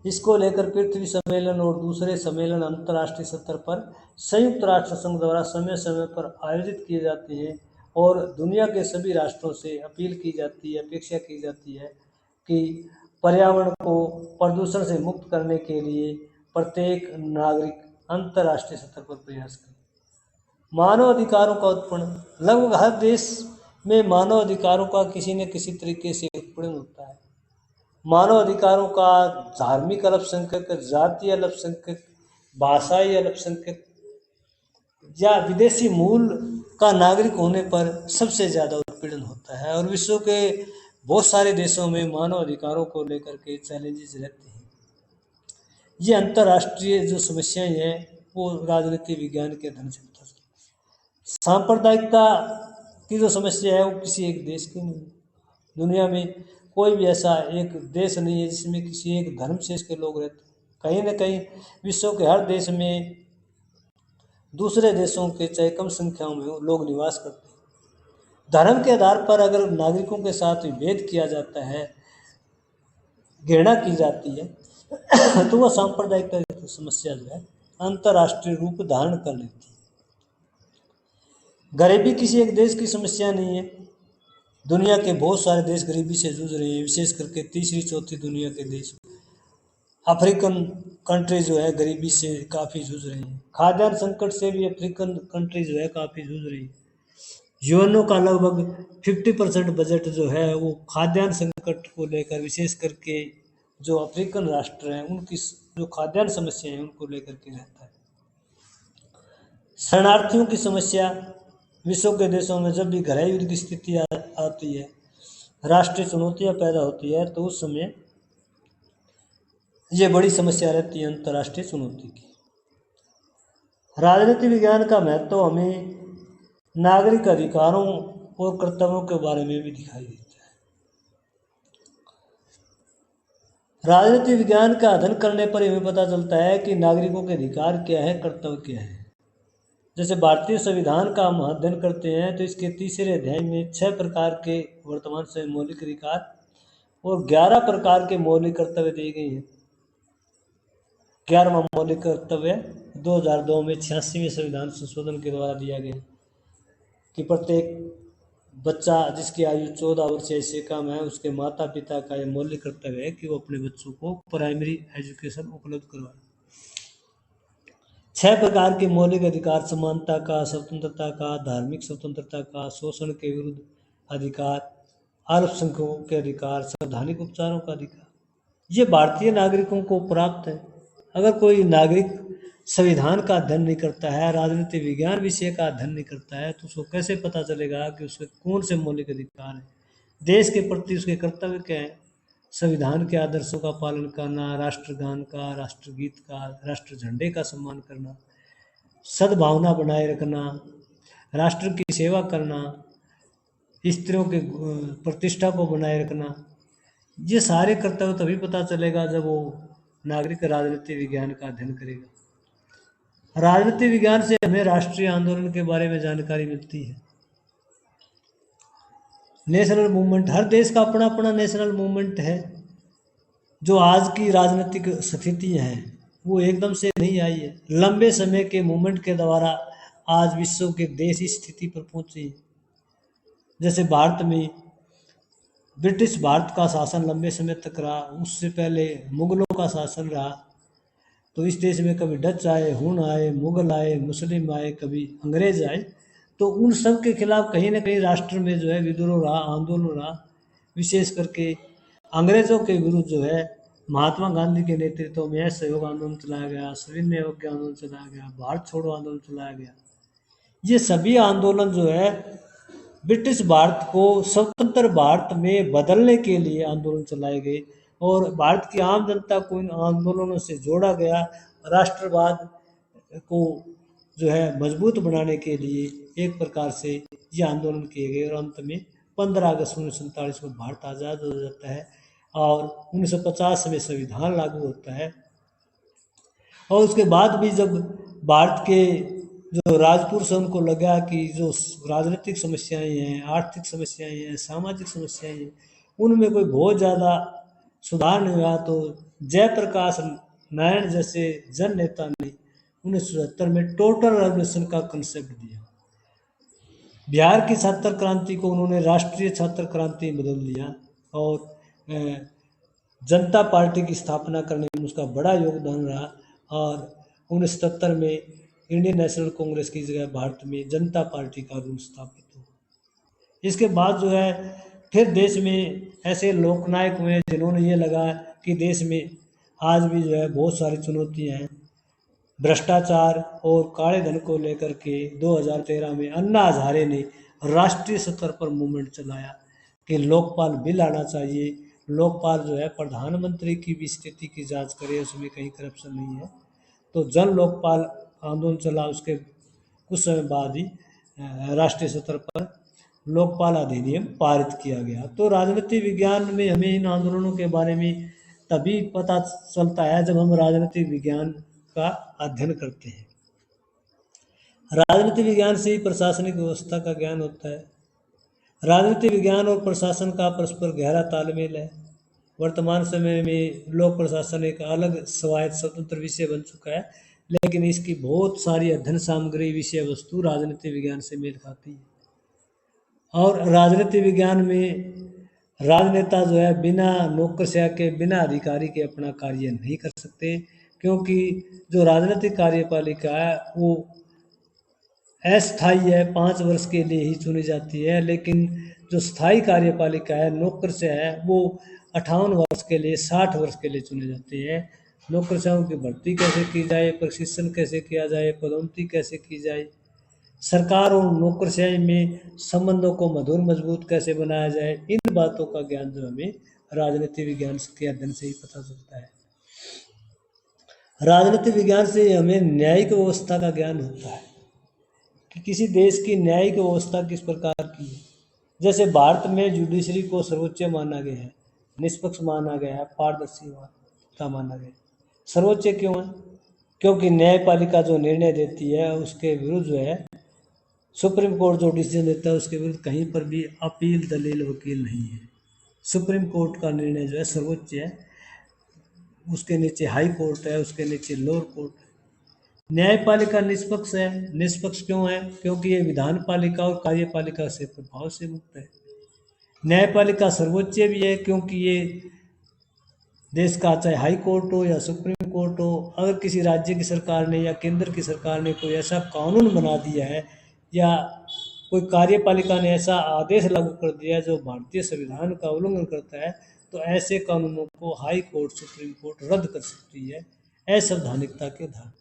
इसको लेकर पृथ्वी सम्मेलन और दूसरे सम्मेलन अंतर्राष्ट्रीय स्तर पर संयुक्त राष्ट्र संघ द्वारा समय समय पर आयोजित किए जाते हैं, और दुनिया के सभी राष्ट्रों से अपील की जाती है, अपेक्षा की जाती है कि पर्यावरण को प्रदूषण से मुक्त करने के लिए प्रत्येक नागरिक अंतर्राष्ट्रीय स्तर पर प्रयास करे। मानव अधिकारों का उत्पन्न, लगभग हर देश में मानव अधिकारों का किसी न किसी तरीके से उत्पीड़न होता है। मानव अधिकारों का धार्मिक अल्पसंख्यक, जातीय अल्पसंख्यक, भाषाई अल्पसंख्यक या विदेशी मूल का नागरिक होने पर सबसे ज़्यादा उत्पीड़न होता है, और विश्व के बहुत सारे देशों में मानव अधिकारों को लेकर के चैलेंजेस रहते हैं। ये अंतर्राष्ट्रीय जो समस्याएं हैं वो राजनीति विज्ञान के अध्ययन से पता चलता है। सांप्रदायिकता की जो समस्या है वो किसी एक देश की नहीं, दुनिया में कोई भी ऐसा एक देश नहीं है जिसमें किसी एक धर्म से इसके लोग रहते हैं। कहीं ना कहीं विश्व के हर देश में दूसरे देशों के चाहे कम संख्याओं में लोग निवास करते हैं। धर्म के आधार पर अगर नागरिकों के साथ विभेद किया जाता है, घृणा की जाती है, तो वह सांप्रदायिकता की समस्या जो है अंतर्राष्ट्रीय रूप धारण कर लेती है। गरीबी किसी एक देश की समस्या नहीं है, दुनिया के बहुत सारे देश गरीबी से जूझ रहे हैं, विशेष करके तीसरी चौथी दुनिया के देश, अफ्रीकन कंट्री जो है गरीबी से काफ़ी जूझ रही हैं। खाद्यान्न संकट से भी अफ्रीकन कंट्री जो है काफ़ी जूझ रही है। यूएनओ का लगभग 50% बजट जो है वो खाद्यान्न संकट को लेकर, विशेष करके जो अफ्रीकन राष्ट्र हैं उनकी जो खाद्यान्न समस्या है उनको लेकर के रहता है। शरणार्थियों की समस्या, विश्व के देशों में जब भी गृह युद्ध की स्थिति आती है, राष्ट्रीय चुनौतियां पैदा होती है, तो उस समय ये बड़ी समस्या रहती है अंतर्राष्ट्रीय चुनौती की। राजनीति विज्ञान का महत्व हमें नागरिक अधिकारों और कर्तव्यों के बारे में भी दिखाई देता है। राजनीति विज्ञान का अध्ययन करने पर हमें पता चलता है कि नागरिकों के अधिकार क्या है, कर्तव्य क्या है। जैसे भारतीय संविधान का हम अध्ययन करते हैं तो इसके तीसरे अध्याय में 6 प्रकार के वर्तमान समय मौलिक अधिकार और 11 प्रकार के मौलिक कर्तव्य दिए गए हैं। 11वां मौलिक कर्तव्य 2002 में 86वें संविधान संशोधन के द्वारा दिया गया कि प्रत्येक बच्चा जिसकी आयु 14 वर्ष या इससे कम है, उसके माता पिता का यह मौलिक कर्तव्य है कि वो अपने बच्चों को प्राइमरी एजुकेशन उपलब्ध करवाए। 6 प्रकार के मौलिक अधिकार, समानता का, स्वतंत्रता का, धार्मिक स्वतंत्रता का, शोषण के विरुद्ध अधिकार, अल्पसंख्यकों के अधिकार, संवैधानिक उपचारों का अधिकार, ये भारतीय नागरिकों को प्राप्त है। अगर कोई नागरिक संविधान का अध्ययन नहीं करता है, राजनीति विज्ञान विषय का अध्ययन नहीं करता है, तो उसको कैसे पता चलेगा कि उसके कौन से मौलिक अधिकार हैं, देश के प्रति उसके कर्तव्य क्या है। संविधान के आदर्शों का पालन करना, राष्ट्रगान का, राष्ट्रगीत का, राष्ट्र झंडे का सम्मान करना, सद्भावना बनाए रखना, राष्ट्र की सेवा करना, स्त्रियों के प्रतिष्ठा को बनाए रखना, ये सारे कर्तव्य तभी पता चलेगा जब वो नागरिक राजनीति विज्ञान का अध्ययन करेगा। राजनीति विज्ञान से हमें राष्ट्रीय आंदोलन के बारे में जानकारी मिलती है। नेशनल मूवमेंट, हर देश का अपना अपना नेशनल मूवमेंट है। जो आज की राजनीतिक स्थिति है वो एकदम से नहीं आई है, लंबे समय के मूवमेंट के द्वारा आज विश्व के देश इस स्थिति पर पहुंचे हैं। जैसे भारत में ब्रिटिश भारत का शासन लंबे समय तक रहा, उससे पहले मुगलों का शासन रहा, तो इस देश में कभी डच आए, हुन आए, मुगल आए, मुस्लिम आए, कभी अंग्रेज आए, तो उन सब के खिलाफ कहीं ना कहीं राष्ट्र में जो है विद्रोह रहा, आंदोलन रहा। विशेष करके अंग्रेजों के विरुद्ध जो है महात्मा गांधी के नेतृत्व में असहयोग आंदोलन चलाया गया, सविनय अवज्ञा आंदोलन चलाया गया, भारत छोड़ो आंदोलन चलाया गया। ये सभी आंदोलन जो है ब्रिटिश भारत को स्वतंत्र भारत में बदलने के लिए आंदोलन चलाए गए, और भारत की आम जनता को इन आंदोलनों से जोड़ा गया, राष्ट्रवाद को जो है मजबूत बनाने के लिए एक प्रकार से ये आंदोलन किए गए और अंत में 15 अगस्त 1947 को भारत आज़ाद हो जाता है और 1950 में संविधान लागू होता है। और उसके बाद भी जब भारत के जो राजपुरुष हैं उनको लगा कि जो राजनीतिक समस्याएं हैं, आर्थिक समस्याएं हैं, सामाजिक समस्याएं हैं, उनमें कोई बहुत ज़्यादा सुधार नहीं हुआ, तो जयप्रकाश नारायण जैसे जन नेता ने 1977 में टोटल रेवोल्यूशन का कंसेप्ट दिया। बिहार की छात्र क्रांति को उन्होंने राष्ट्रीय छात्र क्रांति में बदल दिया और जनता पार्टी की स्थापना करने में उसका बड़ा योगदान रहा और 1977 में इंडियन नेशनल कांग्रेस की जगह भारत में जनता पार्टी का रूल स्थापित हुआ। इसके बाद जो है फिर देश में ऐसे लोकनायक हुए जिन्होंने ये लगा कि देश में आज भी जो है बहुत सारी चुनौतियां हैं। भ्रष्टाचार और काले धन को लेकर के 2013 में अन्ना हजारे ने राष्ट्रीय स्तर पर मूवमेंट चलाया कि लोकपाल बिल आना चाहिए, लोकपाल जो है प्रधानमंत्री की भी स्थिति की जांच करे, उसमें कहीं करप्शन नहीं है। तो जन लोकपाल आंदोलन चला, उसके कुछ समय बाद ही राष्ट्रीय स्तर पर लोकपाल अधिनियम पारित किया गया। तो राजनीति विज्ञान में हमें इन आंदोलनों के बारे में तभी पता चलता है जब हम राजनीतिक विज्ञान का अध्ययन करते हैं। राजनीति विज्ञान से ही प्रशासनिक व्यवस्था का ज्ञान होता है। राजनीति विज्ञान और प्रशासन का परस्पर गहरा तालमेल है। वर्तमान समय में लोक प्रशासन एक अलग स्वायत्त स्वतंत्र विषय बन चुका है, लेकिन इसकी बहुत सारी अध्ययन सामग्री विषय वस्तु राजनीति विज्ञान से मेल खाती है। और राजनीति विज्ञान में राजनेता जो है बिना नौकरशाह के, बिना अधिकारी के अपना कार्य नहीं कर सकते, क्योंकि जो राजनीतिक कार्यपालिका है वो अस्थायी है, 5 वर्ष के लिए ही चुनी जाती है, लेकिन जो स्थायी कार्यपालिका है, नौकरशाह है, वो 58 वर्ष के लिए, 60 वर्ष के लिए चुने जाते हैं। नौकरशाहों की भर्ती कैसे की जाए, प्रशिक्षण कैसे किया जाए, पदोन्नति कैसे की जाए, सरकार और नौकरशाही में संबंधों को मधुर मजबूत कैसे बनाया जाए, इन बातों का ज्ञान जो हमें राजनीति विज्ञान के अध्ययन से ही पता चलता है। राजनीति विज्ञान से हमें न्यायिक व्यवस्था का ज्ञान होता है कि किसी देश की न्यायिक व्यवस्था किस प्रकार की है। जैसे भारत में जुडिशरी को सर्वोच्च माना गया है, निष्पक्ष माना गया है, पारदर्शिता माना गया है। सर्वोच्च क्यों है? क्योंकि न्यायपालिका जो निर्णय देती है उसके विरुद्ध जो है सुप्रीम कोर्ट जो डिसीजन देता है उसके विरुद्ध कहीं पर भी अपील, दलील, वकील नहीं है। सुप्रीम कोर्ट का निर्णय जो है सर्वोच्च है, उसके नीचे हाई कोर्ट है, उसके नीचे लोअर कोर्ट है। न्यायपालिका निष्पक्ष है। निष्पक्ष क्यों है? क्योंकि ये विधान पालिका और कार्यपालिका से प्रभाव से मुक्त है। न्यायपालिका सर्वोच्च भी है क्योंकि ये देश का चाहे हाई कोर्ट हो या सुप्रीम कोर्ट हो, अगर किसी राज्य की सरकार ने या केंद्र की सरकार ने कोई ऐसा कानून बना दिया है या कोई कार्यपालिका ने ऐसा आदेश लागू कर दिया है जो भारतीय संविधान का उल्लंघन करता है, तो ऐसे कानूनों को हाई कोर्ट, सुप्रीम कोर्ट रद्द कर सकती है असंवैधानिकता के आधार।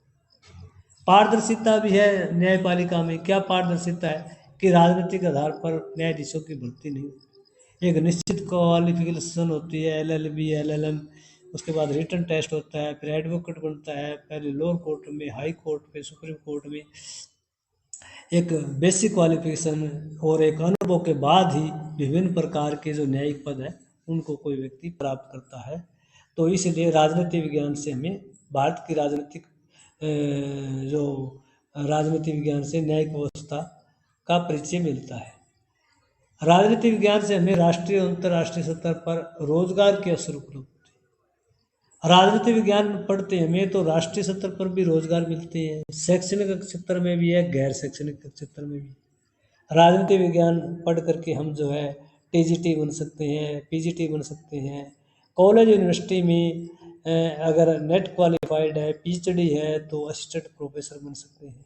पारदर्शिता भी है न्यायपालिका में। क्या पारदर्शिता है? कि राजनीतिक आधार पर न्यायाधीशों की भर्ती नहीं होती। एक निश्चित क्वालिफिकेशन होती है, LLB, LLM, उसके बाद रिटन टेस्ट होता है, फिर एडवोकेट बनता है, पहले लोअर कोर्ट में, हाई कोर्ट में, सुप्रीम कोर्ट में। एक बेसिक क्वालिफिकेशन और एक अनुभव के बाद ही विभिन्न प्रकार के जो न्यायिक पद है उनको कोई व्यक्ति प्राप्त करता है। तो इसलिए राजनीति विज्ञान से हमें भारत की राजनीति विज्ञान से न्यायिक व्यवस्था का परिचय मिलता है। राजनीति विज्ञान से हमें राष्ट्रीय और अंतर्राष्ट्रीय स्तर पर रोजगार के अवसर उपलब्ध होते हैं। राजनीति विज्ञान पढ़ते हमें तो राष्ट्रीय स्तर पर भी रोजगार मिलते हैं, शैक्षणिक क्षेत्र में भी है, गैर शैक्षणिक क्षेत्र में भी। राजनीति विज्ञान पढ़ करके हम जो है TGT बन सकते हैं, PGT बन सकते हैं। कॉलेज यूनिवर्सिटी में अगर नेट क्वालिफाइड है, PhD है, तो असिस्टेंट प्रोफेसर बन सकते हैं।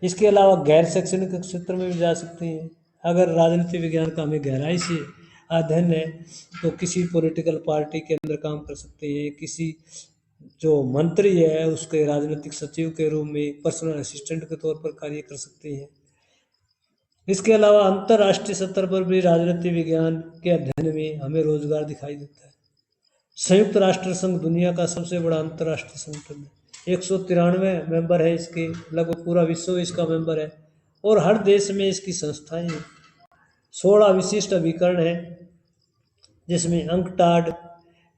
इसके अलावा गैर शैक्षणिक क्षेत्र में भी जा सकते हैं। अगर राजनीति विज्ञान का हमें गहराई से अध्ययन है तो किसी पॉलिटिकल पार्टी के अंदर काम कर सकते हैं, किसी जो मंत्री है उसके राजनीतिक सचिव के रूप में पर्सनल असिस्टेंट के तौर पर कार्य कर सकते हैं। इसके अलावा अंतर्राष्ट्रीय स्तर पर भी राजनीति विज्ञान के अध्ययन में हमें रोजगार दिखाई देता है। संयुक्त राष्ट्र संघ दुनिया का सबसे बड़ा अंतर्राष्ट्रीय संगठन है। 193 मेंबर है इसके, लगभग पूरा विश्व इसका मेंबर है। और हर देश में इसकी संस्थाएं हैं। 16 विशिष्ट अभिकरण हैं, जिसमें UNCTAD,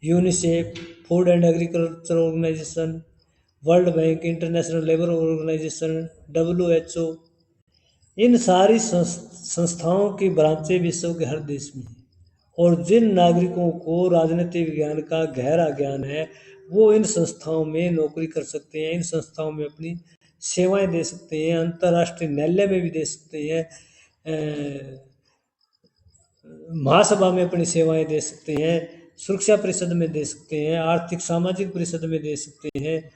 UNICEF, food and agriculture organization, world bank, international labour organization, WHO, इन सारी संस्थाओं की ब्रांचें विश्व के हर देश में हैं। और जिन नागरिकों को राजनीति विज्ञान का गहरा ज्ञान है, वो इन संस्थाओं में नौकरी कर सकते हैं, इन संस्थाओं में अपनी सेवाएं दे सकते हैं, अंतर्राष्ट्रीय न्यायालय में भी दे सकते हैं, महासभा में अपनी सेवाएं दे सकते हैं, सुरक्षा परिषद में दे सकते हैं, आर्थिक सामाजिक परिषद में दे सकते हैं,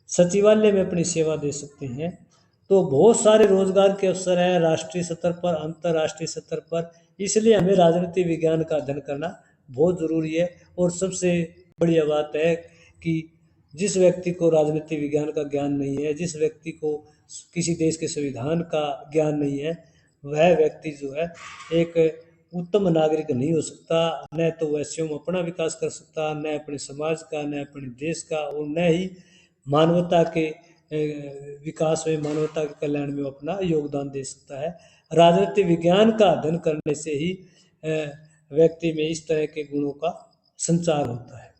सचिवालय में अपनी सेवा दे सकते हैं। तो बहुत सारे रोजगार के अवसर हैं राष्ट्रीय स्तर पर, अंतर्राष्ट्रीय स्तर पर। इसलिए हमें राजनीति विज्ञान का अध्ययन करना बहुत ज़रूरी है। और सबसे बढ़िया बात है कि जिस व्यक्ति को राजनीति विज्ञान का ज्ञान नहीं है, जिस व्यक्ति को किसी देश के संविधान का ज्ञान नहीं है, वह व्यक्ति जो है एक उत्तम नागरिक नहीं हो सकता। न तो वह स्वयं अपना विकास कर सकता, न अपने समाज का, न अपने देश का, और न ही मानवता के विकास में, मानवता के कल्याण में अपना योगदान दे सकता है। राजनीति विज्ञान का अध्ययन करने से ही व्यक्ति में इस तरह के गुणों का संचार होता है।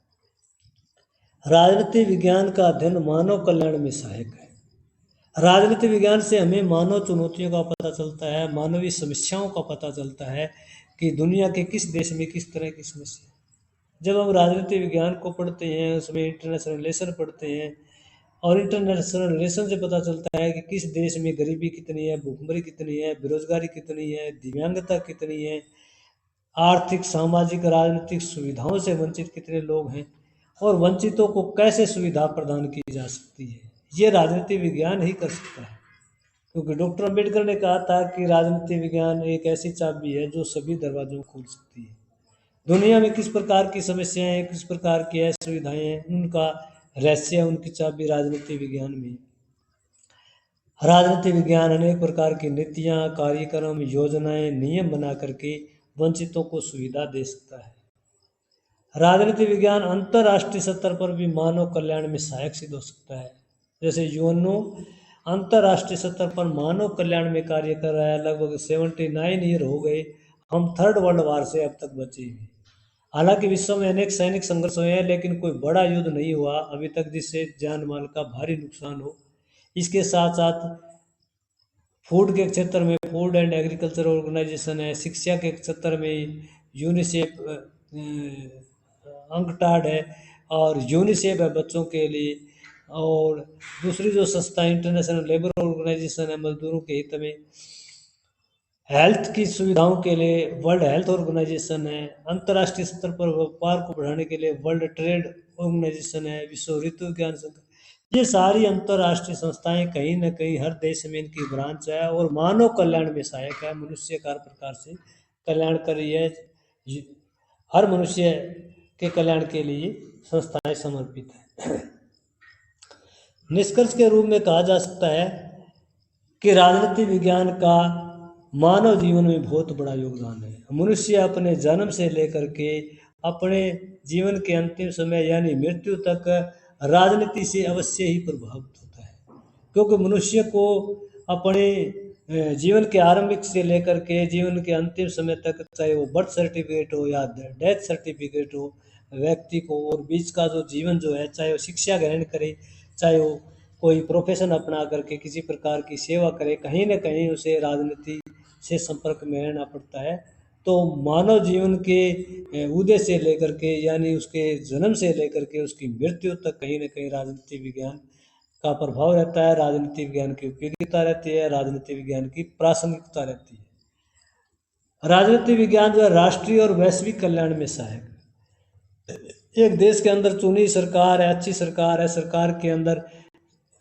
राजनीति विज्ञान का अध्ययन मानव कल्याण में सहायक है। राजनीति विज्ञान से हमें मानव चुनौतियों का पता चलता है, मानवीय समस्याओं का पता चलता है कि दुनिया के किस देश में किस तरह की समस्या है। जब हम राजनीति विज्ञान को पढ़ते हैं, उसमें इंटरनेशनल रिलेशन पढ़ते हैं, और इंटरनेशनल रिलेशन से पता चलता है कि किस देश में गरीबी कितनी है, भूखमरी कितनी है, बेरोजगारी कितनी है, दिव्यांगता कितनी है, आर्थिक, सामाजिक, राजनीतिक सुविधाओं से वंचित कितने लोग हैं, और वंचितों को कैसे सुविधा प्रदान की जा सकती है, ये राजनीति विज्ञान ही कर सकता है। क्योंकि डॉक्टर अम्बेडकर ने कहा था कि राजनीति विज्ञान एक ऐसी चाबी है जो सभी दरवाजों को खोल सकती है। दुनिया में किस प्रकार की समस्याएं हैं, किस प्रकार की असुविधाएं हैं, उनका रहस्य, उनकी चाबी राजनीति विज्ञान में है। राजनीति विज्ञान अनेक प्रकार की नीतियां, कार्यक्रम, योजनाएं, नियम बना करके वंचितों को सुविधा दे सकता है। राजनीति विज्ञान अंतर्राष्ट्रीय स्तर पर भी मानव कल्याण में सहायक सिद्ध हो सकता है। जैसे यूएनओ अंतर्राष्ट्रीय स्तर पर मानव कल्याण में कार्य कर रहा है। लगभग 79 ईयर हो गए हम थर्ड वर्ल्ड वार से अब तक बचे हुए। हालांकि विश्व में अनेक सैनिक संघर्ष हुए हैं, लेकिन कोई बड़ा युद्ध नहीं हुआ अभी तक जिससे जान माल का भारी नुकसान हो। इसके साथ साथ फूड के क्षेत्र में फूड एंड एग्रीकल्चर ऑर्गेनाइजेशन है, शिक्षा के क्षेत्र में यूनिसेफ, अंकटाड है, और यूनिसेफ है बच्चों के लिए, और दूसरी जो संस्था इंटरनेशनल लेबर ऑर्गेनाइजेशन है मजदूरों के हित में, हेल्थ की सुविधाओं के लिए वर्ल्ड हेल्थ ऑर्गेनाइजेशन है, अंतर्राष्ट्रीय स्तर पर व्यापार को बढ़ाने के लिए वर्ल्ड ट्रेड ऑर्गेनाइजेशन है, विश्व ऋतु विज्ञान संगठन। ये सारी अंतर्राष्ट्रीय संस्थाएं कहीं न कहीं हर देश में इनकी ब्रांच है और मानव कल्याण में सहायक है, मनुष्य का हर प्रकार से कल्याण कर रही है। हर मनुष्य के कल्याण के लिए संस्थाएं समर्पित है। निष्कर्ष के रूप में कहा जा सकता है कि राजनीति विज्ञान का मानव जीवन में बहुत बड़ा योगदान है। मनुष्य अपने जन्म से लेकर के अपने जीवन के अंतिम समय यानी मृत्यु तक राजनीति से अवश्य ही प्रभावित होता है, क्योंकि मनुष्य को अपने जीवन के आरंभिक से लेकर के जीवन के अंतिम समय तक, चाहे वो बर्थ सर्टिफिकेट हो या डेथ सर्टिफिकेट हो, व्यक्ति को और बीच का जो जीवन जो है, चाहे वो शिक्षा ग्रहण करे, चाहे वो कोई प्रोफेशन अपना करके किसी प्रकार की सेवा करे, कहीं न कहीं उसे राजनीति से संपर्क में रहना पड़ता है। तो मानव जीवन के उदय से लेकर के यानी उसके जन्म से लेकर के उसकी मृत्यु तक कहीं न कहीं राजनीति विज्ञान का प्रभाव रहता है, राजनीति विज्ञान की उपयोगिता रहती है, राजनीति विज्ञान की प्रासंगिकता रहती है। राजनीति विज्ञान जो है राष्ट्रीय और वैश्विक कल्याण में सहायक है। एक देश के अंदर चुनी सरकार है, अच्छी सरकार है, सरकार के अंदर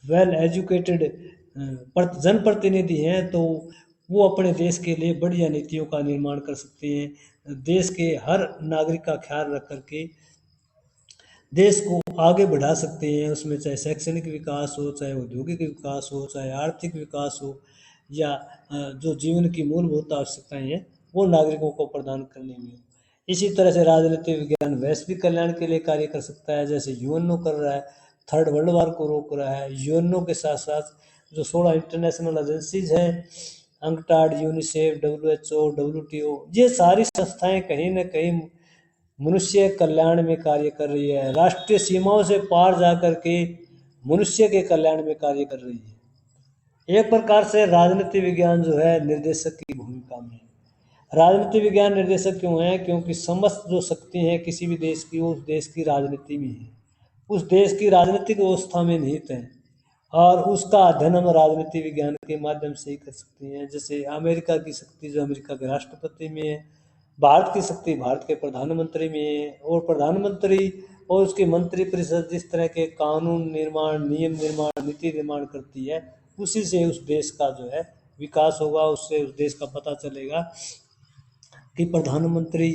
वेल एजुकेटेड जनप्रतिनिधि हैं, तो वो अपने देश के लिए बढ़िया नीतियों का निर्माण कर सकते हैं। देश के हर नागरिक का ख्याल रख करके देश को आगे बढ़ा सकते हैं। उसमें चाहे शैक्षणिक विकास हो, चाहे औद्योगिक विकास हो, चाहे आर्थिक विकास हो, या जो जीवन की मूलभूत आवश्यकताएं हैं वो नागरिकों को प्रदान करने में हो। इसी तरह से राजनीति विज्ञान वैश्विक कल्याण के लिए कार्य कर सकता है, जैसे यूएनओ कर रहा है। थर्ड वर्ल्ड वार को रोक रहा है। यूएनओ के साथ साथ जो 16 इंटरनेशनल एजेंसीज हैं, अंकटाड, यूनिसेफ, डब्ल्यूएचओ, डब्ल्यूटीओ, ये सारी संस्थाएं कहीं न कहीं मनुष्य कल्याण में कार्य कर रही है, राष्ट्रीय सीमाओं से पार जा कर के मनुष्य के कल्याण में कार्य कर रही है। एक प्रकार से राजनीति विज्ञान जो है निर्देशक की भूमिका में है। राजनीति विज्ञान निर्देशक क्यों है? क्योंकि समस्त जो शक्ति है किसी भी देश की, वो उस देश की राजनीति में है, उस देश की राजनीतिक व्यवस्था में निहित है, और उसका अध्ययन हम राजनीति विज्ञान के माध्यम से ही कर सकते हैं। जैसे अमेरिका की शक्ति जो अमेरिका के राष्ट्रपति में है, भारत की शक्ति भारत के प्रधानमंत्री में है, और प्रधानमंत्री और उसकी मंत्री परिषद जिस तरह के कानून निर्माण, नियम निर्माण, नीति निर्माण करती है, उसी से उस देश का जो है विकास होगा, उससे उस देश का पता चलेगा कि प्रधानमंत्री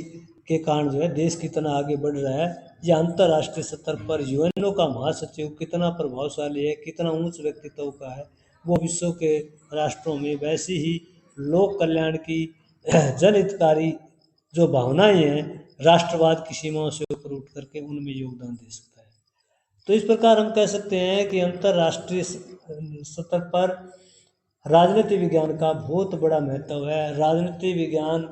के कारण जो है देश कितना आगे बढ़ रहा है, या अंतर्राष्ट्रीय स्तर पर यूएनओ का महासचिव कितना प्रभावशाली है, कितना उच्च व्यक्तित्व का है, वो विश्व के राष्ट्रों में वैसी ही लोक कल्याण की जनहितकारी जो भावनाएं हैं, राष्ट्रवाद की सीमाओं से ऊपर उठ करके उनमें योगदान दे सकता है। तो इस प्रकार हम कह सकते हैं कि अंतर्राष्ट्रीय स्तर पर राजनीति विज्ञान का बहुत बड़ा महत्व है। राजनीति विज्ञान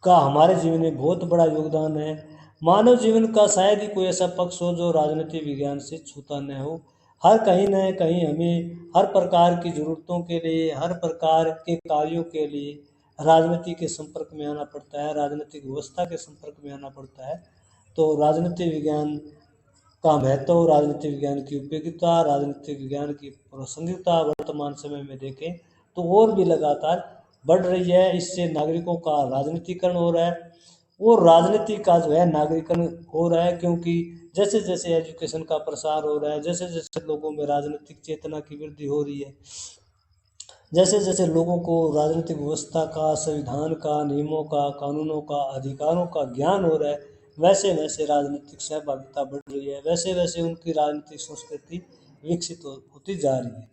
का हमारे जीवन में बहुत बड़ा योगदान है। मानव जीवन का शायद ही कोई ऐसा पक्ष हो जो राजनीति विज्ञान से छूता न हो। हर कहीं न कहीं हमें हर प्रकार की ज़रूरतों के लिए, हर प्रकार के कार्यों के लिए राजनीति के संपर्क में आना पड़ता है, राजनीतिक व्यवस्था के संपर्क में आना पड़ता है। तो राजनीति विज्ञान का महत्व, राजनीति विज्ञान की उपयोगिता, राजनीतिक विज्ञान की प्रासंगिकता वर्तमान समय में देखें तो और भी लगातार बढ़ रही है। इससे नागरिकों का राजनीतिकरण हो रहा है, और राजनीति का जो है नागरिकरण हो रहा है, क्योंकि जैसे जैसे एजुकेशन का प्रसार हो रहा है, जैसे जैसे लोगों में राजनीतिक चेतना की वृद्धि हो रही है, जैसे जैसे लोगों को राजनीतिक व्यवस्था का, संविधान का, नियमों का, कानूनों का, अधिकारों का ज्ञान हो रहा है, वैसे वैसे राजनीतिक सहभागिता बढ़ रही है, वैसे वैसे उनकी राजनीतिक संस्कृति विकसित होती जा रही है।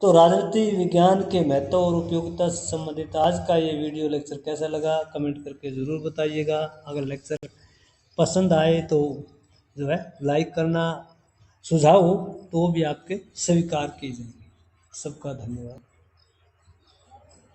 तो राजनीति विज्ञान के महत्व और उपयोगिता से संबंधित आज का ये वीडियो लेक्चर कैसा लगा कमेंट करके ज़रूर बताइएगा। अगर लेक्चर पसंद आए तो जो है लाइक करना, सुझाव हो तो वो भी आपके स्वीकार किए जाएंगे। सबका धन्यवाद।